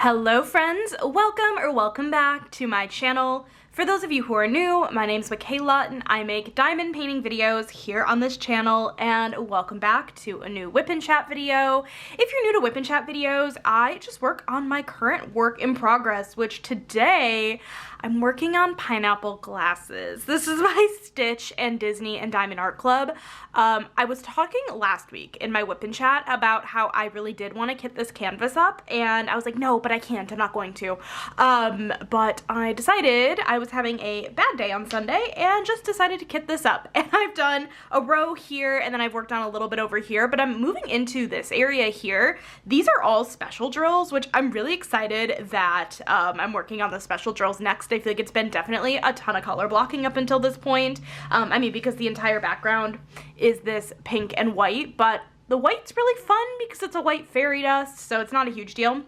Hello friends, welcome back to my channel. For those of you who are new, my name's Michaela and I make diamond painting videos here on this channel, and welcome back to a new Whip and Chat video. If you're new to Whip and Chat videos, I just work on my current work in progress, which today I'm working on pineapple glasses. This is my Stitch and Disney and Diamond Art Club. I was talking last week in my Whip and Chat about how I really did want to kit this canvas up, and I was like, no, but I can't, I'm not going to. But I decided I was having a bad day on Sunday and just decided to kit this up. And I've done a row here and then I've worked on a little bit over here, but I'm moving into this area here. These are all special drills, which I'm really excited that I'm working on the special drills next. I feel like it's been definitely a ton of color blocking up until this point. I mean, because the entire background is this pink and white, but the white's really fun because it's a white fairy dust, so it's not a huge deal.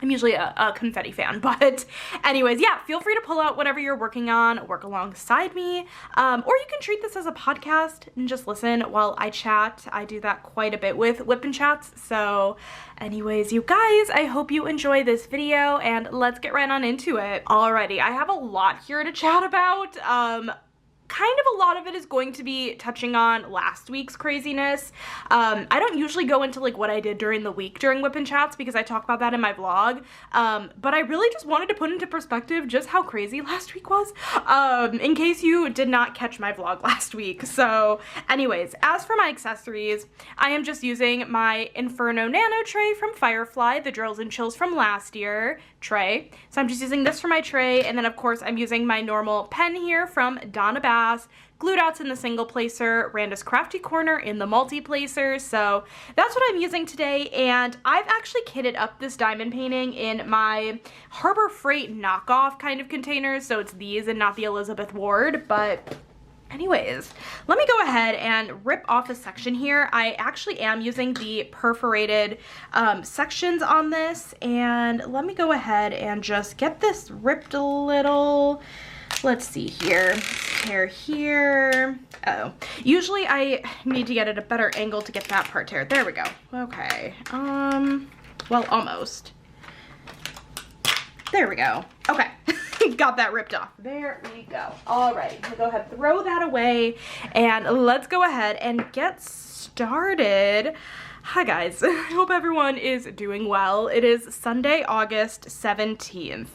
I'm usually a confetti fan, but anyways, yeah, feel free to pull out whatever you're working on, work alongside me, or you can treat this as a podcast and just listen while I chat. I do that quite a bit with Whip and Chats, so anyways, you guys, I hope you enjoy this video, and let's get right on into it. Alrighty, I have a lot here to chat about. Kind of a lot of it is going to be touching on last week's craziness. I don't usually go into like what I did during the week during Whip and Chats because I talk about that in my vlog, but I really just wanted to put into perspective just how crazy last week was, in case you did not catch my vlog last week. So anyways, as for my accessories, I am just using my Inferno Nano tray from Firefly, the Drills and Chills from last year tray. So I'm just using this for my tray, and then of course I'm using my normal pen here from Donna Bass, Glue Dots in the single placer, Randa's Crafty Corner in the multi-placer. So that's what I'm using today, and I've actually kitted up this diamond painting in my Harbor Freight knockoff kind of containers, so it's these and not the Elizabeth Ward, but anyways, let me go ahead and rip off a section here. I actually am using the perforated sections on this, and let me go ahead and just get this ripped a little. Let's see here, tear here. Oh, usually I need to get at a better angle to get that part tear. There we go. Okay, well, almost. There we go. Okay. Got that ripped off. There we go. All right, I'm gonna go ahead and throw that away, and let's go ahead and get started. Hi guys, I hope everyone is doing well. It is Sunday, August 17th.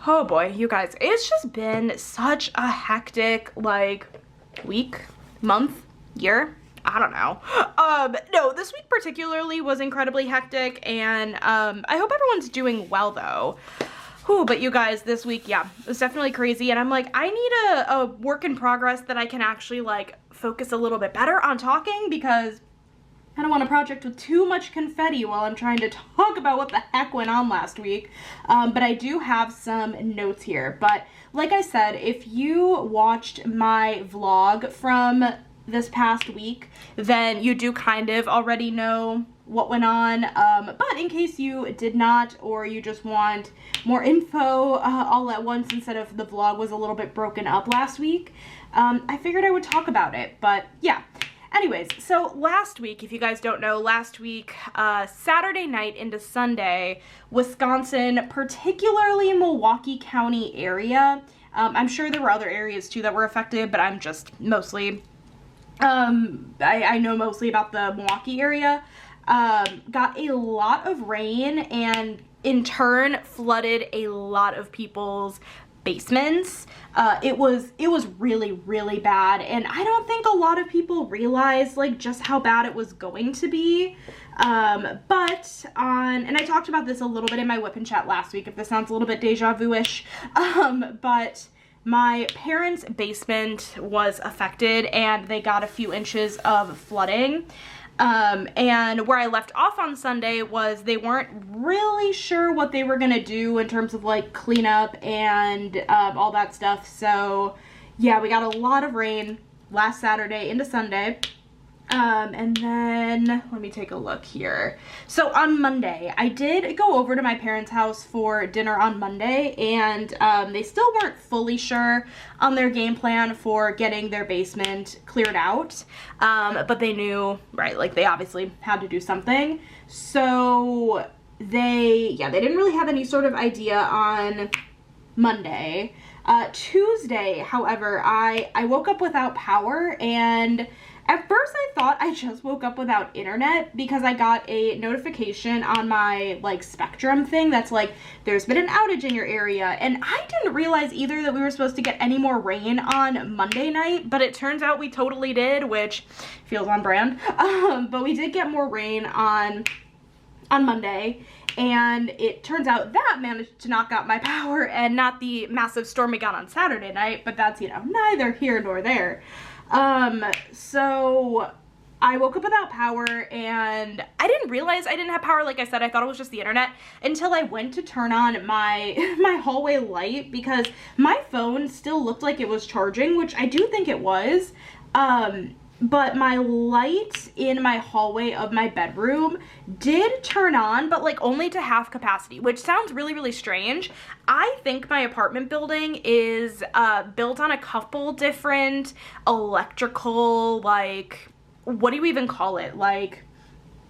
Oh boy, you guys, it's just been such a hectic, like, week, month, year. I don't know. No, this week particularly was incredibly hectic, and I hope everyone's doing well though. Whew, but you guys, this week, yeah, it was definitely crazy, and I'm like, I need a work in progress that I can actually, like, focus a little bit better on talking, because I don't want a project with too much confetti while I'm trying to talk about what the heck went on last week. But I do have some notes here. But like I said, if you watched my vlog from this past week, then you do kind of already know what went on. But in case you did not, or you just want more info all at once instead of the vlog was a little bit broken up last week, I figured I would talk about it. But yeah. Anyways, so last week, if you guys don't know, last week, Saturday night into Sunday, Wisconsin, particularly Milwaukee County area, I'm sure there were other areas too that were affected, but I'm just mostly, I know mostly about the Milwaukee area, got a lot of rain and in turn flooded a lot of people's basements. It was really, really bad, and I don't think a lot of people realized like just how bad it was going to be. And I talked about this a little bit in my Whip and Chat last week, if this sounds a little bit deja vu-ish, but my parents' basement was affected and they got a few inches of flooding. And where I left off on Sunday was they weren't really sure what they were gonna do in terms of like cleanup and all that stuff. So yeah, we got a lot of rain last Saturday into Sunday. And then let me take a look here. So on Monday, I did go over to my parents' house for dinner on Monday, and they still weren't fully sure on their game plan for getting their basement cleared out. But they knew, right, like they obviously had to do something. So they didn't really have any sort of idea on Monday. Tuesday, however, I woke up without power, and at first I thought I just woke up without internet because I got a notification on my like Spectrum thing that's like, there's been an outage in your area, and I didn't realize either that we were supposed to get any more rain on Monday night, but it turns out we totally did, which feels on brand. But we did get more rain on Monday, and it turns out that managed to knock out my power, and not the massive storm we got on Saturday night, but that's, you know, neither here nor there. So I woke up without power, and I didn't realize I didn't have power. Like I said, I thought it was just the internet until I went to turn on my hallway light, because my phone still looked like it was charging, which I do think it was. But my light in my hallway of my bedroom did turn on, but like only to half capacity, which sounds really, really strange. I think my apartment building is built on a couple different electrical, like, what do you even call it? Like,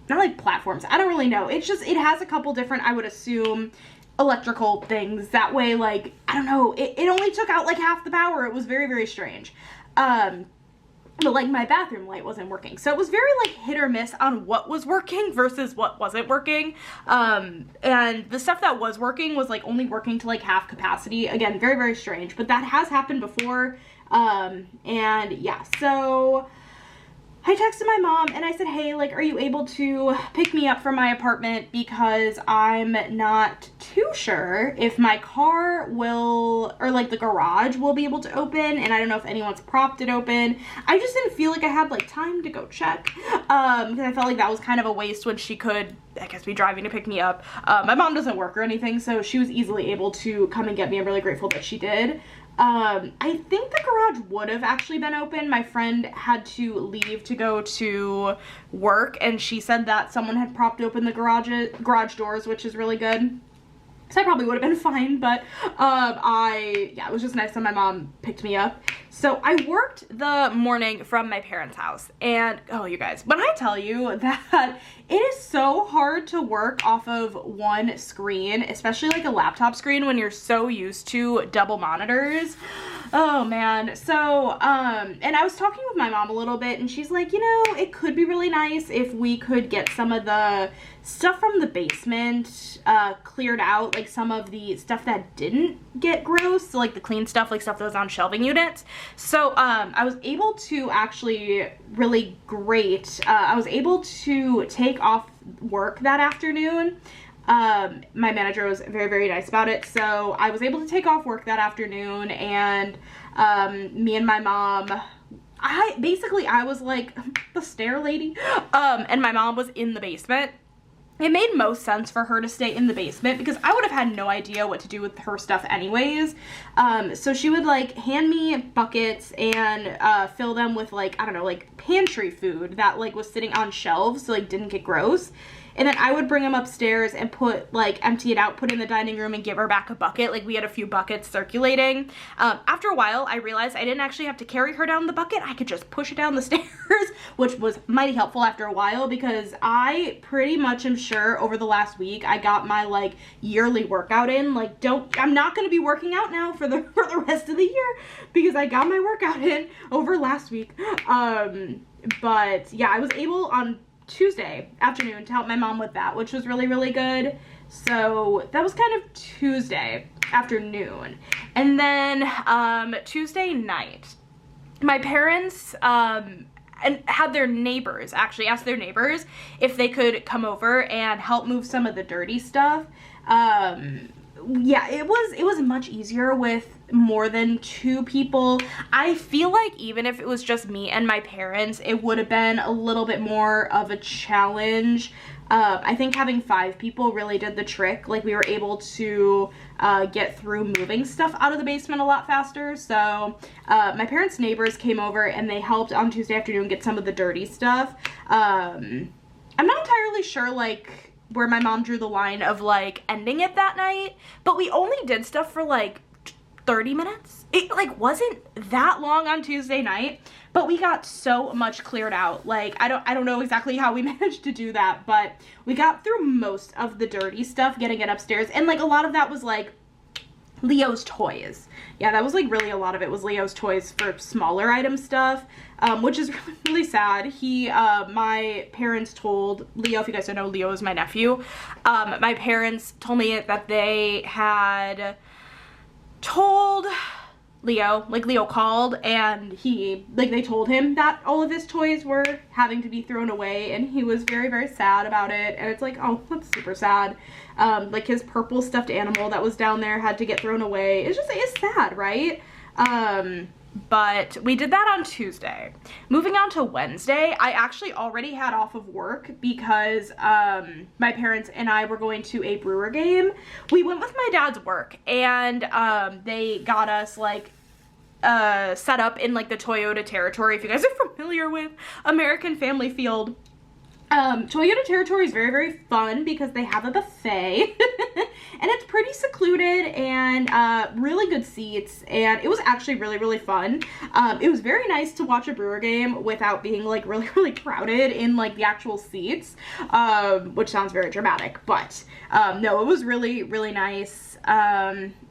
not like platforms. I don't really know. It's just, it has a couple different, I would assume, electrical things. That way, like, I don't know, it only took out like half the power. It was very, very strange. But like my bathroom light wasn't working. So it was very like hit or miss on what was working versus what wasn't working. And the stuff that was working was like only working to like half capacity. Again, very, very strange, but that has happened before. And yeah, so I texted my mom and I said, hey, like, are you able to pick me up from my apartment, because I'm not too sure if my car will, or like the garage will be able to open, and I don't know if anyone's propped it open. I just didn't feel like I had like time to go check, because I felt like that was kind of a waste when she could, I guess, be driving to pick me up. My mom doesn't work or anything, so she was easily able to come and get me. I'm really grateful that she did. I think the garage would have actually been open. My friend had to leave to go to work, and she said that someone had propped open the garage doors, which is really good. So I probably would have been fine, but yeah, it was just nice that my mom picked me up. So I worked the morning from my parents' house, and oh, you guys, when I tell you that it is so hard to work off of one screen, especially like a laptop screen, when you're so used to double monitors. Oh man. So, and I was talking with my mom a little bit, and she's like, you know, it could be really nice if we could get some of the stuff from the basement cleared out, like some of the stuff that didn't get gross, so like the clean stuff, like stuff that was on shelving units. So I was able to actually, really great, I was able to take off work that afternoon. My manager was very, very nice about it, so I was able to take off work that afternoon, and me and my mom, I was like the stair lady, and my mom was in the basement. It made most sense for her to stay in the basement, because I would have had no idea what to do with her stuff anyways. So she would like hand me buckets and fill them with like, I don't know, like pantry food that like was sitting on shelves, so like didn't get gross. And then I would bring them upstairs and empty it out, put it in the dining room, and give her back a bucket. Like, we had a few buckets circulating. After a while, I realized I didn't actually have to carry her down the bucket. I could just push it down the stairs, which was mighty helpful after a while, because I pretty much am sure over the last week I got my like yearly workout in. Like, I'm not going to be working out now for the rest of the year, because I got my workout in over last week. But yeah, I was able on Tuesday afternoon to help my mom with that, which was really, really good. So that was kind of Tuesday afternoon. And then Tuesday night, my parents and had their neighbors actually asked their neighbors if they could come over and help move some of the dirty stuff. Yeah, it was much easier with more than 2 people. I feel like even if it was just me and my parents, it would have been a little bit more of a challenge. I think having 5 people really did the trick. Like, we were able to get through moving stuff out of the basement a lot faster. So my parents' neighbors came over and they helped on Tuesday afternoon get some of the dirty stuff. I'm not entirely sure like where my mom drew the line of like ending it that night, but we only did stuff for like 30 minutes. It like wasn't that long on Tuesday night, but we got so much cleared out. Like I don't know exactly how we managed to do that, but we got through most of the dirty stuff getting it upstairs, and like a lot of that was like Leo's toys. Yeah, that was like really a lot of it was Leo's toys for smaller item stuff, which is really, really sad. My parents told Leo, if you guys don't know, Leo is my nephew. My parents told me that they had told Leo, like Leo called and they told him that all of his toys were having to be thrown away, and he was very, very sad about it. And it's like, oh, that's super sad. Like his purple stuffed animal that was down there had to get thrown away. It's sad, right? But we did that on Tuesday. Moving on to Wednesday, I actually already had off of work because my parents and I were going to a Brewer game. We went with my dad's work, and they got us like set up in like the Toyota territory. If you guys are familiar with American Family Field, Toyota territory is very, very fun because they have a buffet and it's pretty secluded and really good seats, and it was actually really, really fun. It was very nice to watch a Brewer game without being like really, really crowded in like the actual seats, which sounds very dramatic, but no, it was really, really nice.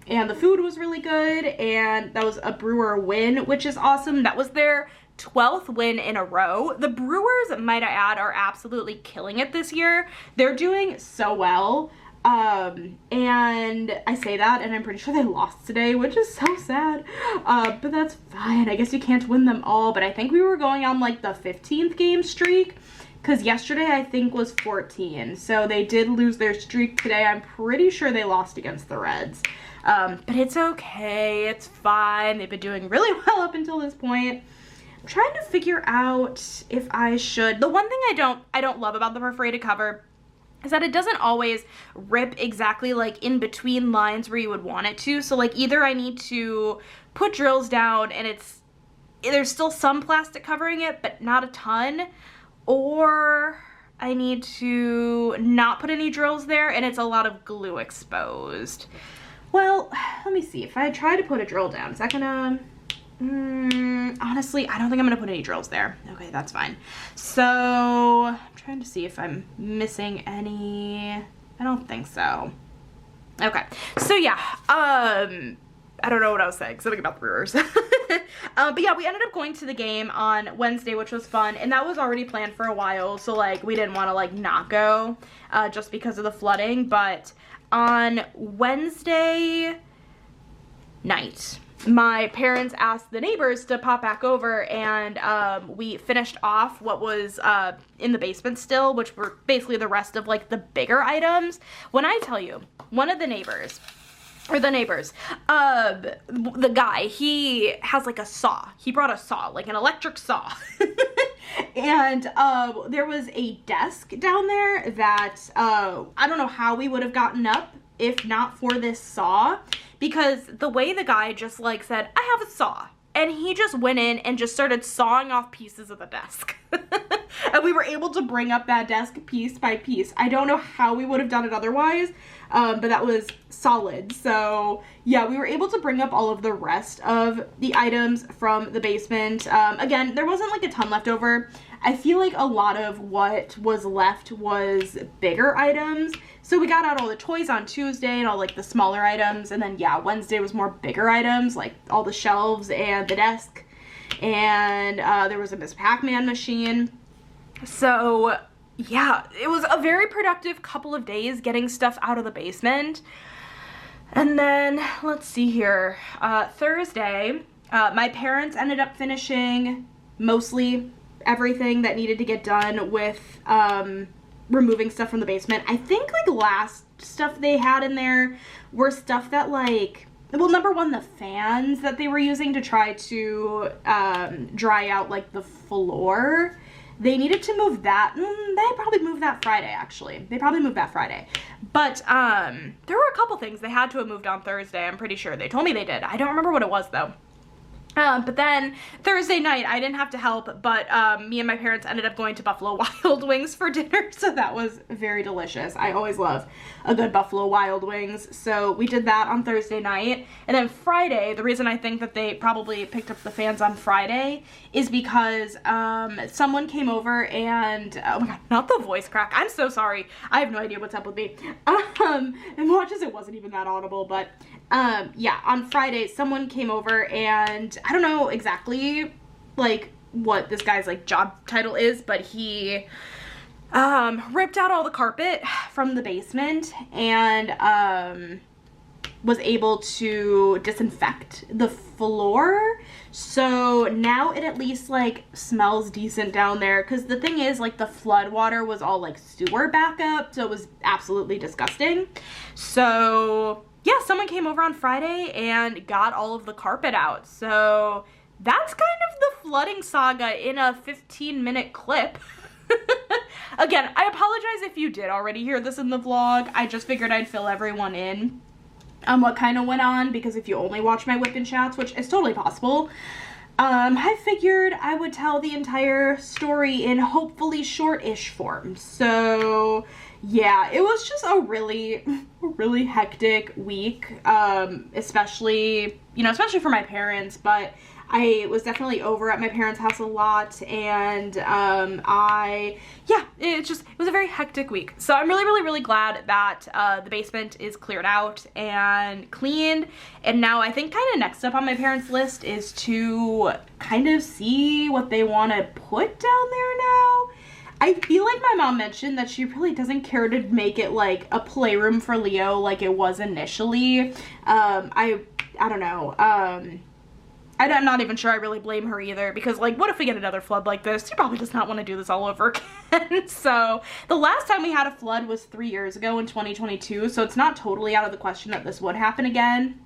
And the food was really good, and that was a Brewer win, which is awesome. That was their 12th win in a row. The Brewers, might I add, are absolutely killing it this year. They're doing so well. And I say that, and I'm pretty sure they lost today, which is so sad. But that's fine. I guess you can't win them all, but I think we were going on like the 15th game streak, because yesterday I think was 14. So they did lose their streak today. I'm pretty sure they lost against the Reds. But it's okay. It's fine. They've been doing really well up until this point. I'm trying to figure out if I should. The one thing I don't love about the perforated cover is that it doesn't always rip exactly like in between lines where you would want it to. So like either I need to put drills down and there's still some plastic covering it, but not a ton, or I need to not put any drills there and it's a lot of glue exposed. Well, let me see. If I try to put a drill down, is that gonna... honestly, I don't think I'm gonna put any drills there. Okay, that's fine. So, I'm trying to see if I'm missing any... I don't think so. Okay, so yeah, I don't know what I was saying. Something about the Brewers. But yeah, we ended up going to the game on Wednesday, which was fun, and that was already planned for a while, so like we didn't want to like not go just because of the flooding. But on Wednesday night, my parents asked the neighbors to pop back over, and we finished off what was in the basement still, which were basically the rest of like the bigger items. When I tell you, one of the neighbors, the guy, he has like a saw. He brought a saw, like an electric saw. And there was a desk down there that I don't know how we would have gotten up if not for this saw, because the way the guy just like said, I have a saw, and he just went in and just started sawing off pieces of the desk. And we were able to bring up that desk piece by piece. I don't know how we would have done it otherwise, but that was solid. So yeah, we were able to bring up all of the rest of the items from the basement. Again, there wasn't like a ton left over. I feel like a lot of what was left was bigger items. So we got out all the toys on Tuesday and all like the smaller items. And then yeah, Wednesday was more bigger items, like all the shelves and the desk. And there was a Miss Pac-Man machine. So yeah, it was a very productive couple of days getting stuff out of the basement. And then let's see here, Thursday, my parents ended up finishing mostly everything that needed to get done with removing stuff from the basement. I think like last stuff they had in there were stuff that like, well, number one, the fans that they were using to try to dry out like the floor, they needed to move that. They probably moved that Friday, actually. They probably moved that Friday. But there were a couple things they had to have moved on Thursday, I'm pretty sure. They told me they did. I don't remember what it was, though. But then Thursday night, I didn't have to help, but me and my parents ended up going to Buffalo Wild Wings for dinner, so that was very delicious. I always love a good Buffalo Wild Wings, so we did that on Thursday night. And then Friday, the reason I think that they probably picked up the fans on Friday is because someone came over and, oh my god, not the voice crack, I'm so sorry. I have no idea what's up with me. And watch as it wasn't even that audible, but yeah, on Friday, someone came over and I don't know exactly, like, what this guy's, like, job title is, but he, ripped out all the carpet from the basement and, was able to disinfect the floor. So now it at least, like, smells decent down there, because the thing is, like, the flood water was all, like, sewer backup, so it was absolutely disgusting. So yeah, someone came over on Friday and got all of the carpet out. So that's kind of the flooding saga in a 15-minute clip. Again, I apologize if you did already hear this in the vlog. I just figured I'd fill everyone in on what kind of went on, because if you only watch my whip and chats, which is totally possible, I figured I would tell the entire story in hopefully short-ish form. So yeah, it was just a really hectic week, especially for my parents, but I was definitely over at my parents' house a lot, and yeah, it was a very hectic week. So I'm really glad that the basement is cleared out and cleaned, and now I think kind of next up on my parents' list is to kind of see what they want to put down there now. I feel like my mom mentioned that she really doesn't care to make it like a playroom for Leo like it was initially. I don't know. I'm not even sure I really blame her either, because, like, what if we get another flood like this? She probably does not want to do this all over again. So the last time we had a flood was 3 years ago in 2022, so it's not totally out of the question that this would happen again.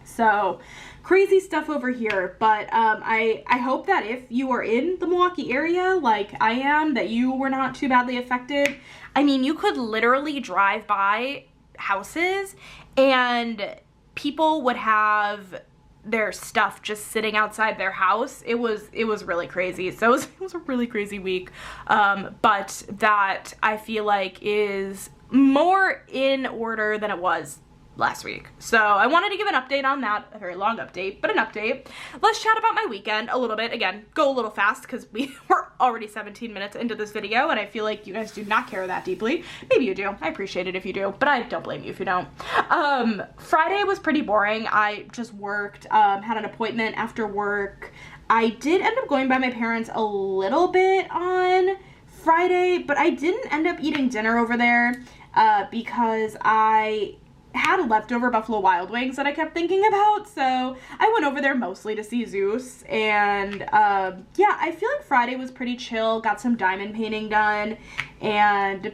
So crazy stuff over here, but I hope that if you are in the Milwaukee area like I am, that you were not too badly affected. I mean, you could literally drive by houses and people would have their stuff just sitting outside their house. It was really crazy. So it was a really crazy week, but that I feel like is more in order than it was last week. So I wanted to give an update on that, a very long update, but an update. Let's chat about my weekend a little bit. Again, go a little fast because we were already 17 minutes into this video and I feel like you guys do not care that deeply. Maybe you do. I appreciate it if you do, but I don't blame you if you don't. Friday was pretty boring. I just worked, had an appointment after work. I did end up going by my parents a little bit on Friday, but I didn't end up eating dinner over there because I had leftover Buffalo Wild Wings that I kept thinking about, so I went over there mostly to see Zeus, and yeah, I feel like Friday was pretty chill, got some diamond painting done, and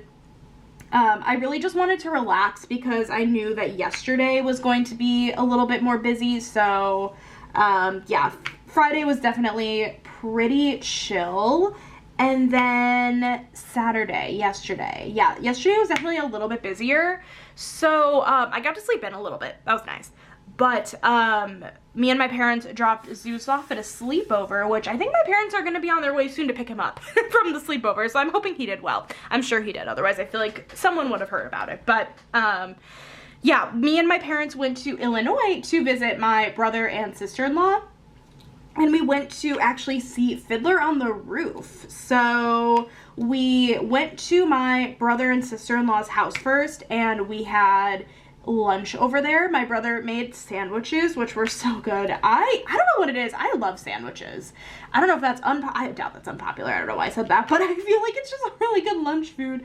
I really just wanted to relax because I knew that yesterday was going to be a little bit more busy, so yeah, Friday was definitely pretty chill. And then Saturday, yesterday was definitely a little bit busier, so I got to sleep in a little bit. That was nice. But me and my parents dropped Zeus off at a sleepover, which I think my parents are going to be on their way soon to pick him up from the sleepover, so I'm hoping he did well. I'm sure he did, otherwise I feel like someone would have heard about it. But yeah, me and my parents went to Illinois to visit my brother and sister-in-law. And we went to actually see Fiddler on the Roof. So we went to my brother and sister-in-law's house first, and we had lunch over there. My brother made sandwiches, which were so good. I don't know what it is. I love sandwiches. I don't know if that's I doubt that's unpopular. I don't know why I said that, but I feel like it's just a really good lunch food.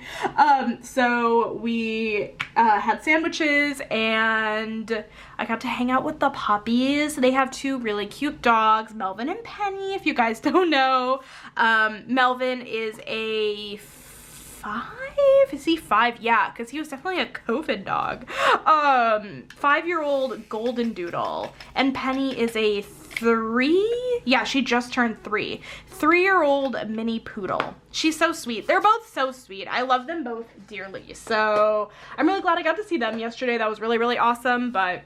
So we had sandwiches, and I got to hang out with the puppies. They have two really cute dogs, Melvin and Penny, if you guys don't know. Melvin is a 5? Is he 5? Yeah, because he was definitely a COVID dog. 5-year-old golden doodle. And Penny is a 3? Yeah, she just turned 3. 3-year-old mini poodle. She's so sweet. They're both so sweet. I love them both dearly. So I'm really glad I got to see them yesterday. That was really awesome. But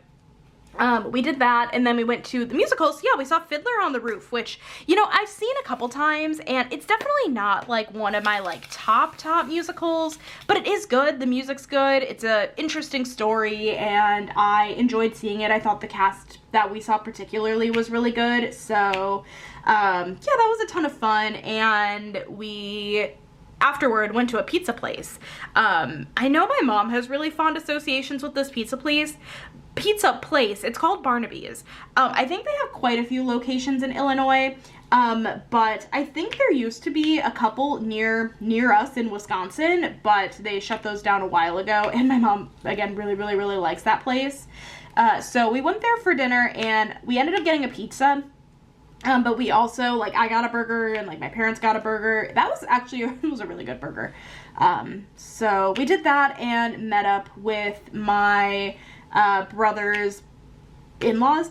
We did that, and then we went to the musicals. Yeah, we saw Fiddler on the Roof, which, you know, I've seen a couple times, and it's definitely not, like, one of my, like, top musicals, but it is good. The music's good. It's a interesting story, and I enjoyed seeing it. I thought the cast that we saw particularly was really good, so, yeah, that was a ton of fun, and we afterward went to a pizza place. I know my mom has really fond associations with this pizza place. It's called Barnaby's. I think they have quite a few locations in Illinois, but I think there used to be a couple near us in Wisconsin, but they shut those down a while ago, and my mom, again, really likes that place. So we went there for dinner, and we ended up getting a pizza, but we also, like, I got a burger, and, like, my parents got a burger. That was actually, it was a really good burger. So we did that and met up with my brother's in-laws.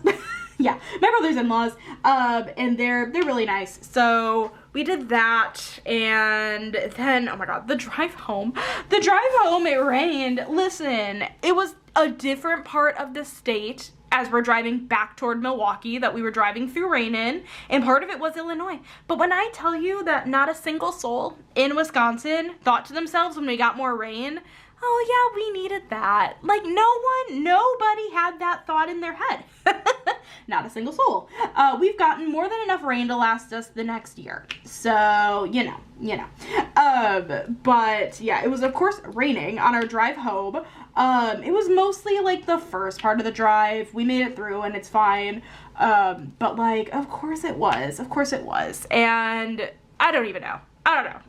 Yeah, my brother's in-laws, and they're really nice. So we did that, and then, oh my god, the drive home, it rained. Listen, it was a different part of the state as we're driving back toward Milwaukee that we were driving through rain in, and part of it was Illinois. But when I tell you that not a single soul in Wisconsin thought to themselves when we got more rain, oh yeah, we needed that. Like, nobody had that thought in their head. Not a single soul. We've gotten more than enough rain to last us the next year. So, you know. But yeah, it was of course raining on our drive home. It was mostly like the first part of the drive. We made it through and it's fine. But like, of course it was. And I don't even know.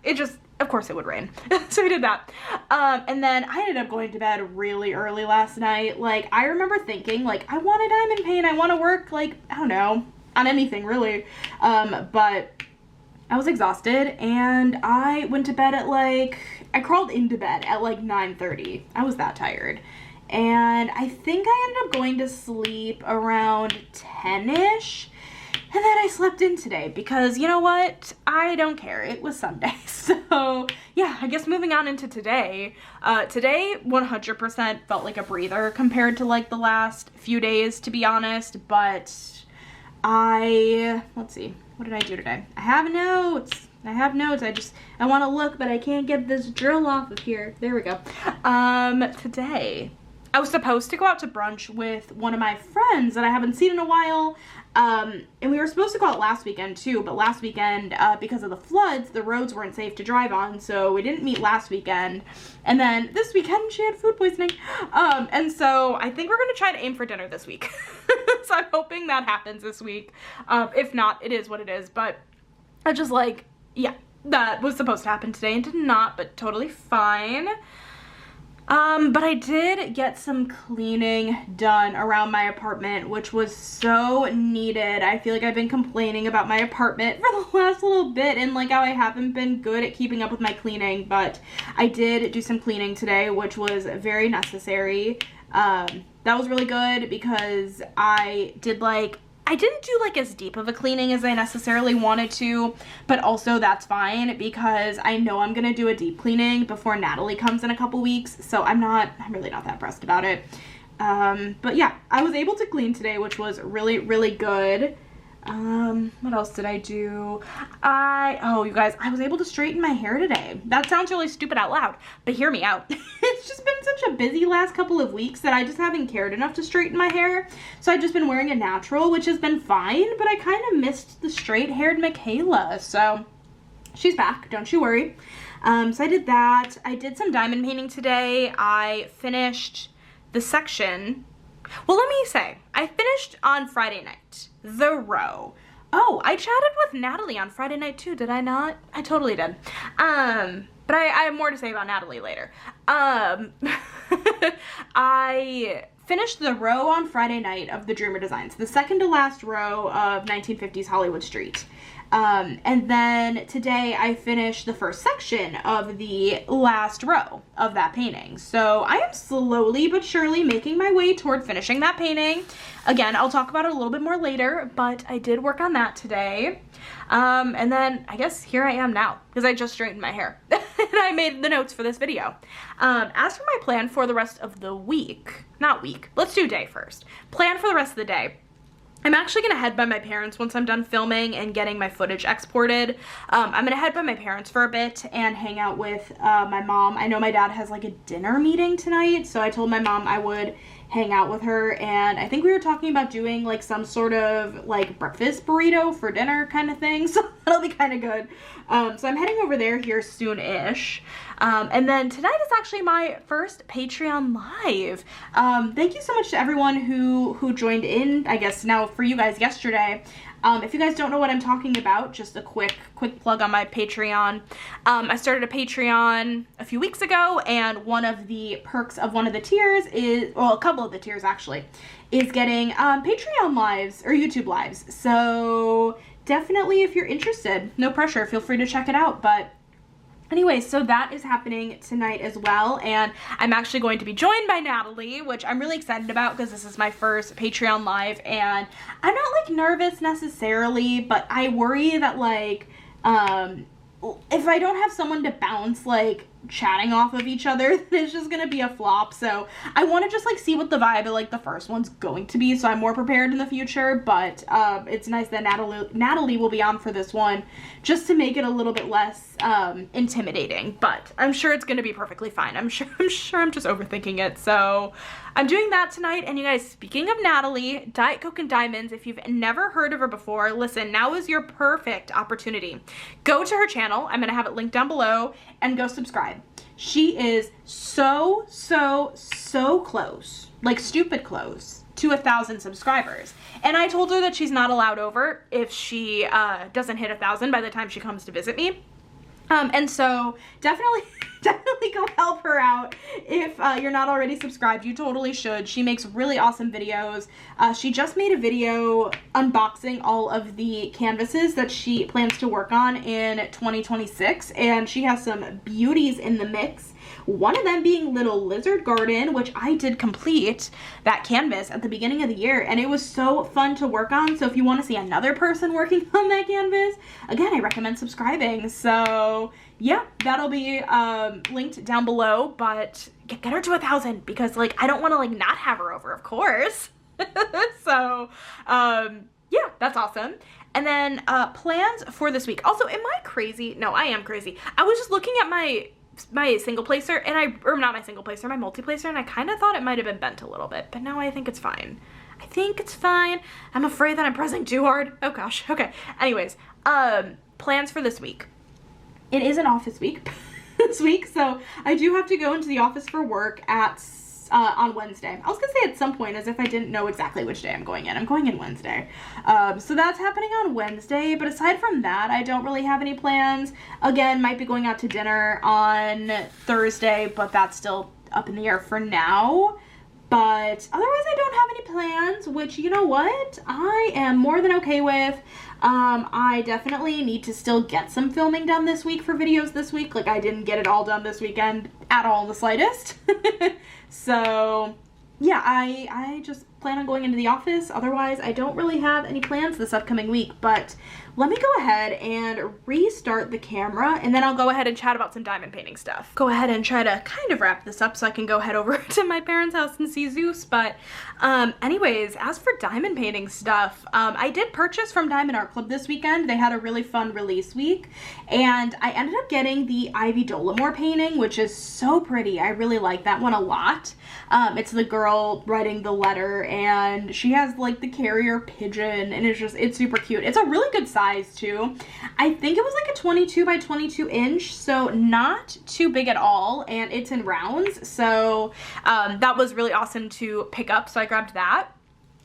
It just, of course it would rain. So we did that. And then I ended up going to bed really early last night. Like, I remember thinking, like, I want a diamond paint. I want to work, like, I don't know, on anything really. But I was exhausted and I went to bed at like, I crawled into bed at like 9:30. I was that tired. And I think I ended up going to sleep around 10-ish. And then I slept in today because, you know what, I don't care. It was Sunday. So yeah, I guess moving on into today. Today 100% felt like a breather compared to like the last few days, to be honest. But let's see, what did I do today? I have notes. I want to look, but I can't get this drill off of here. There we go. Today I was supposed to go out to brunch with one of my friends that I haven't seen in a while. And we were supposed to go out last weekend too, but last weekend, because of the floods, the roads weren't safe to drive on, so we didn't meet last weekend. And then this weekend, she had food poisoning. And so I think we're gonna try to aim for dinner this week. So I'm hoping that happens this week. If not, it is what it is, but I just like, yeah, that was supposed to happen today and did not, but totally fine. But I did get some cleaning done around my apartment, which was so needed. I feel like I've been complaining about my apartment for the last little bit and like how I haven't been good at keeping up with my cleaning, but I did do some cleaning today, which was very necessary. That was really good because I didn't do like as deep of a cleaning as I necessarily wanted to, but also that's fine because I know I'm gonna do a deep cleaning before Natalie comes in a couple weeks, so I'm really not that pressed about it. But yeah, I was able to clean today, which was really good. What else did I do? You guys, I was able to straighten my hair today. That sounds really stupid out loud, but hear me out. It's just been such a busy last couple of weeks that I just haven't cared enough to straighten my hair. So I've just been wearing a natural, which has been fine, but I kind of missed the straight-haired Michaela. So she's back, don't you worry. So I did that. I did some diamond painting today. I finished the section. Well, let me say, I finished on Friday night, the row. Oh, I chatted with Natalie on Friday night too, did I not? I totally did. But I have more to say about Natalie later. I finished the row on Friday night of the Dreamer Designs, the second to last row of 1950s Hollywood Street. And then today I finished the first section of the last row of that painting. So I am slowly but surely making my way toward finishing that painting. Again, I'll talk about it a little bit more later, but I did work on that today. And then I guess here I am now because I just straightened my hair and I made the notes for this video. As for my plan for the rest of the week, let's do day first. Plan for the rest of the day. I'm actually gonna head by my parents once I'm done filming and getting my footage exported. I'm gonna head by my parents for a bit and hang out with my mom. I know my dad has like a dinner meeting tonight, so I told my mom I would hang out with her, and I think we were talking about doing like some sort of like breakfast burrito for dinner kind of thing, so that'll be kind of good. So I'm heading over there here soon-ish. And then tonight is actually my first Patreon live. Thank you so much to everyone who joined in, I guess now for you guys yesterday. If you guys don't know what I'm talking about, just a quick plug on my Patreon. I started a Patreon a few weeks ago, and one of the perks of one of the tiers is, well, a couple of the tiers actually, is getting Patreon lives or YouTube lives. So definitely if you're interested, no pressure, feel free to check it out. But anyway, so that is happening tonight as well, and I'm actually going to be joined by Natalie, which I'm really excited about because this is my first Patreon live, and I'm not like nervous necessarily, but I worry that like if I don't have someone to bounce like chatting off of each other, then it's just gonna be a flop. So I want to just like see what the vibe of like the first one's going to be, so I'm more prepared in the future. But it's nice that Natalie will be on for this one just to make it a little bit less intimidating, but I'm sure it's gonna be perfectly fine. I'm sure I'm just overthinking it. So I'm doing that tonight. And you guys, speaking of Natalie, Diet Coke and Diamonds, if you've never heard of her before, listen, now is your perfect opportunity. Go to her channel, I'm gonna have it linked down below, and go subscribe. She is so close, like stupid close, to 1,000 subscribers. And I told her that she's not allowed over if she doesn't hit 1,000 by the time she comes to visit me. And so definitely go help her out. If you're not already subscribed, you totally should. She makes really awesome videos. She just made a video unboxing all of the canvases that she plans to work on in 2026, and she has some beauties in the mix. One of them being Little Lizard Garden, which I did complete that canvas at the beginning of the year, and it was so fun to work on. So if you want to see another person working on that canvas, again, I recommend subscribing. So yeah, that'll be linked down below, but get her to 1,000 because like I don't want to like not have her over, of course. So yeah, that's awesome. And then plans for this week. Also, am I crazy? No, I am crazy. I was just looking at my single placer, and or not my single placer, my multi-placer, and I kind of thought it might have been bent a little bit, but now I think it's fine. I think it's fine. I'm afraid that I'm pressing too hard. Oh gosh. Okay. Anyways, plans for this week. It is an office week this week, so I do have to go into the office for work on Wednesday. I was gonna say at some point, as if I didn't know exactly which day I'm going in. I'm going in Wednesday. So that's happening on Wednesday, but aside from that, I don't really have any plans. Again, might be going out to dinner on Thursday, but that's still up in the air for now. But otherwise, I don't have any plans, which, you know what? I am more than okay with. I definitely need to still get some filming done this week for videos this week. Like, I didn't get it all done this weekend at all in the slightest. So yeah, I just plan on going into the office. Otherwise, I don't really have any plans this upcoming week, but let me go ahead and restart the camera, and then I'll go ahead and chat about some diamond painting stuff. Go ahead and try to kind of wrap this up so I can go head over to my parents' house and see Zeus. But anyways, as for diamond painting stuff, I did purchase from Diamond Art Club this weekend. They had a really fun release week, and I ended up getting the Ivy Dollamore painting, which is so pretty. I really like that one a lot. It's the girl writing the letter, and she has like the carrier pigeon, and it's super cute. It's a really good size too. I think it was like a 22 by 22 inch, so not too big at all, and it's in rounds, so that was really awesome to pick up, so I grabbed that.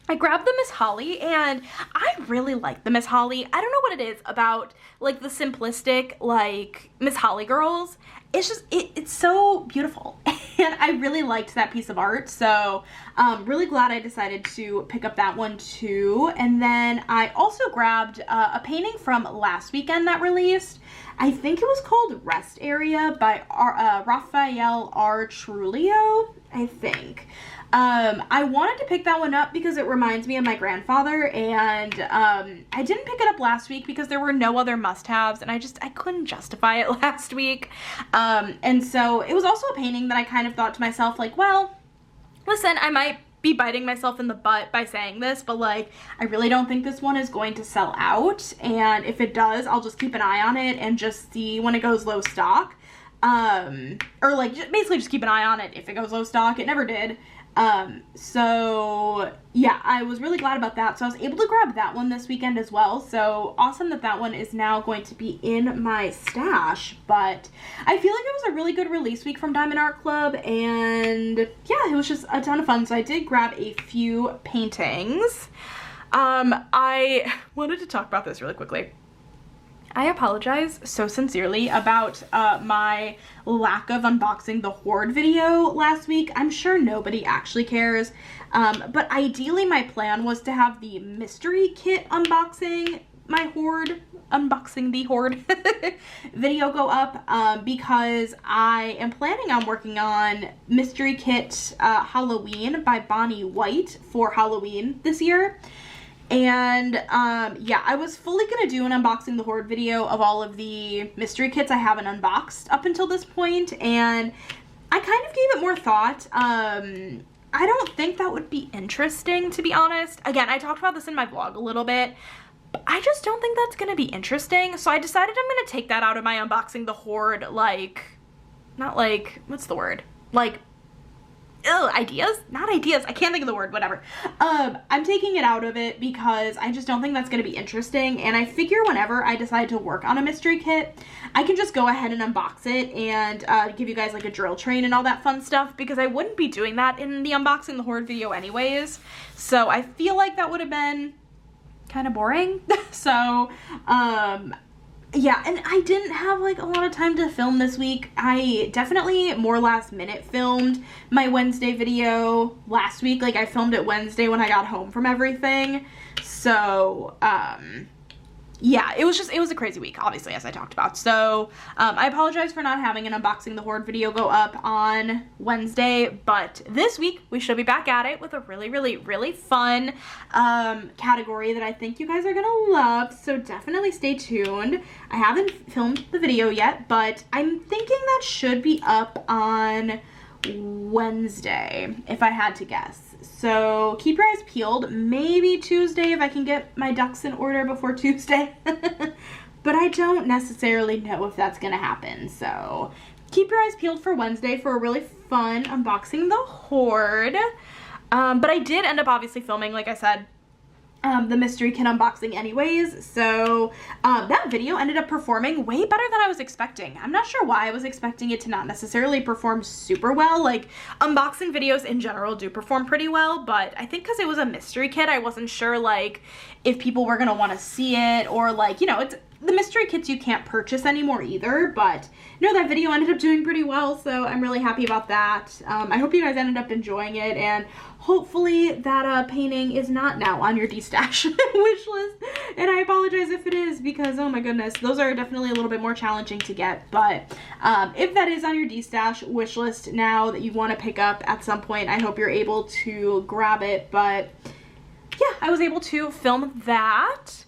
I grabbed the Miss Holly, and I really like the Miss Holly. I don't know what it is about like the simplistic like Miss Holly girls. It's just it's so beautiful. and I really liked that piece of art, so really glad I decided to pick up that one too. And then I also grabbed a painting from last weekend that released. I think it was called Rest Area by Raphael R. Trulio, I think. I wanted to pick that one up because it reminds me of my grandfather, and I didn't pick it up last week because there were no other must-haves, and I couldn't justify it last week. And so it was also a painting that I kind of thought to myself, like, well, listen, I might be biting myself in the butt by saying this, but like, I really don't think this one is going to sell out, and if it does, I'll just keep an eye on it and just see when it goes low stock. Or like, basically just keep an eye on it if it goes low stock. It never did. So yeah, I was really glad about that. So I was able to grab that one this weekend as well. So awesome that that one is now going to be in my stash. But I feel like it was a really good release week from Diamond Art Club, and yeah, it was just a ton of fun. So I did grab a few paintings. I wanted to talk about this really quickly. I apologize so sincerely about my lack of unboxing the Hoard video last week. I'm sure nobody actually cares, but ideally my plan was to have the mystery kit unboxing the Hoard video go up, because I am planning on working on Mystery Kit Halloween by Bonnie White for Halloween this year. And yeah, I was fully gonna do an unboxing the Hoard video of all of the mystery kits I haven't unboxed up until this point, and I kind of gave it more thought. I don't think that would be interesting, to be honest. Again, I talked about this in my vlog a little bit, but I just don't think that's gonna be interesting, so I decided I'm gonna take that out of my unboxing the Hoard, like, not like, what's the word? Like, ideas? Not ideas. I can't think of the word, whatever. I'm taking it out of it because I just don't think that's going to be interesting, and I figure whenever I decide to work on a mystery kit, I can just go ahead and unbox it and give you guys like a drill train and all that fun stuff, because I wouldn't be doing that in the unboxing the Hoard video anyways, so I feel like that would have been kind of boring. So, yeah, and I didn't have like a lot of time to film this week. I definitely more last minute filmed my Wednesday video last week. Like, I filmed it Wednesday when I got home from everything. So, yeah, it was a crazy week, obviously, as I talked about. So, I apologize for not having an unboxing the Hoard video go up on Wednesday, but this week we should be back at it with a really, really, really fun category that I think you guys are gonna love, so definitely stay tuned. I haven't filmed the video yet, but I'm thinking that should be up on Wednesday, if I had to guess. So keep your eyes peeled. Maybe Tuesday if I can get my ducks in order before Tuesday. But I don't necessarily know if that's gonna happen. So keep your eyes peeled for Wednesday for a really fun unboxing the Hoard. But I did end up obviously filming, like I said, the mystery kit unboxing anyways, so that video ended up performing way better than I was expecting. I'm not sure why I was expecting it to not necessarily perform super well. Like, unboxing videos in general do perform pretty well, but I think because it was a mystery kit, I wasn't sure like if people were gonna want to see it, or like, you know, it's the mystery kits you can't purchase anymore either. But no, that video ended up doing pretty well, so I'm really happy about that. I hope you guys ended up enjoying it, and hopefully that painting is not now on your D-stash wish list. And I apologize if it is, because oh my goodness, those are definitely a little bit more challenging to get. But if that is on your D-stash wish list now that you want to pick up at some point, I hope you're able to grab it. But yeah, I was able to film that.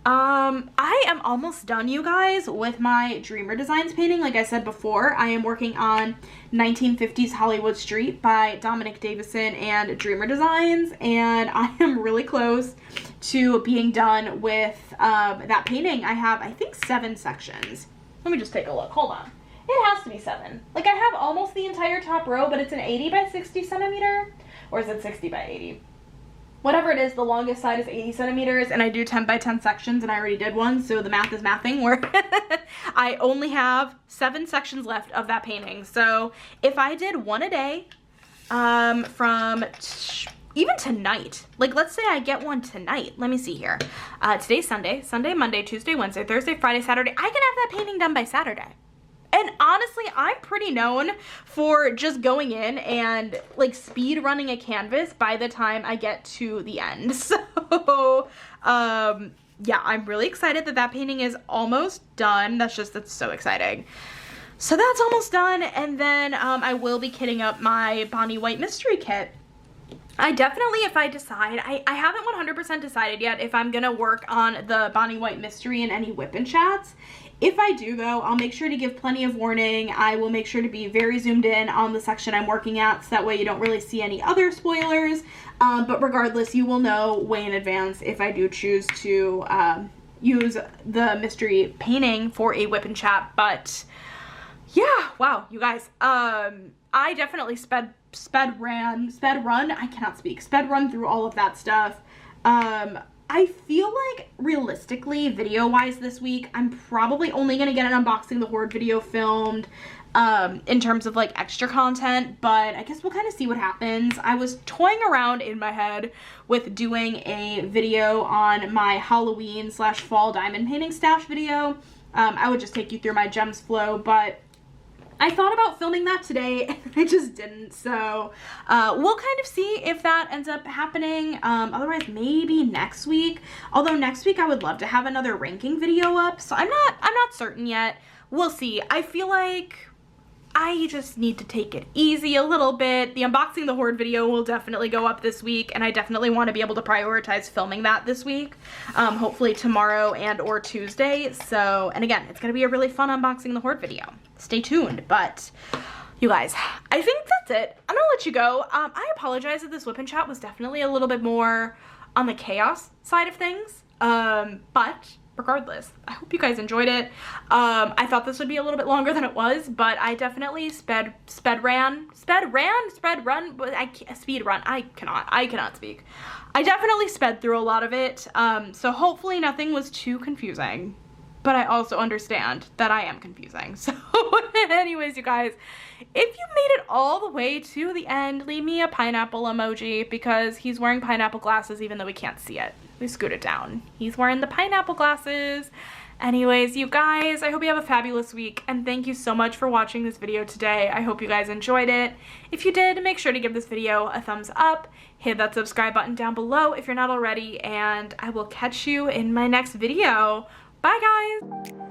I am almost done, you guys, with my Dreamer Designs painting. Like I said before, I am working on 1950s Hollywood Street by Dominic Davison and Dreamer Designs, and I am really close to being done with that painting. I have, I think, 7 sections. Let me just take a look. Hold on. It has to be 7. Like, I have almost the entire top row, but it's an 80 by 60 centimeter, or is it 60 by 80? Whatever it is, the longest side is 80 centimeters, and I do 10 by 10 sections, and I already did one, so the math is mathing, where I only have 7 sections left of that painting. So if I did one a day, from even tonight, like let's say I get one tonight, let me see here. Today's Sunday, Monday, Tuesday, Wednesday, Thursday, Friday, Saturday. I can have that painting done by Saturday. And honestly, I'm pretty known for just going in and like speed running a canvas by the time I get to the end. So, yeah, I'm really excited that that painting is almost done. That's so exciting. So that's almost done, and then I will be kitting up my Bonnie White mystery kit. I definitely, if I decide, I haven't 100% decided yet if I'm gonna work on the Bonnie White mystery in any whip and chats. If I do though, I'll make sure to give plenty of warning. I will make sure to be very zoomed in on the section I'm working at, so that way you don't really see any other spoilers. But regardless, you will know way in advance if I do choose to use the mystery painting for a whip and chat. But yeah, wow, you guys, I definitely sped run through all of that stuff. I feel like realistically, video-wise this week, I'm probably only gonna get an unboxing the Horde video filmed in terms of like extra content, but I guess we'll kind of see what happens. I was toying around in my head with doing a video on my Halloween / fall diamond painting stash video. I would just take you through my gems flow, but I thought about filming that today and I just didn't, so we'll kind of see if that ends up happening. Otherwise maybe next week, although next week I would love to have another ranking video up, so I'm not certain yet. We'll see. I feel like I just need to take it easy a little bit. The unboxing the Horde video will definitely go up this week, and I definitely want to be able to prioritize filming that this week, hopefully tomorrow and or Tuesday. So, and again, it's gonna be a really fun unboxing the Horde video. Stay tuned. But you guys, I think that's it. I'm gonna let you go. I apologize that this whip and chat was definitely a little bit more on the chaos side of things, but regardless, I hope you guys enjoyed it. I thought this would be a little bit longer than it was, but I definitely speed run. I cannot speak. I definitely sped through a lot of it, so hopefully nothing was too confusing, but I also understand that I am confusing. So anyways, you guys, if you made it all the way to the end, leave me a pineapple emoji, because he's wearing pineapple glasses even though we can't see it. We scoot it down. He's wearing the pineapple glasses. Anyways, you guys, I hope you have a fabulous week, and thank you so much for watching this video today. I hope you guys enjoyed it. If you did, make sure to give this video a thumbs up, hit that subscribe button down below if you're not already, and I will catch you in my next video. Bye, guys!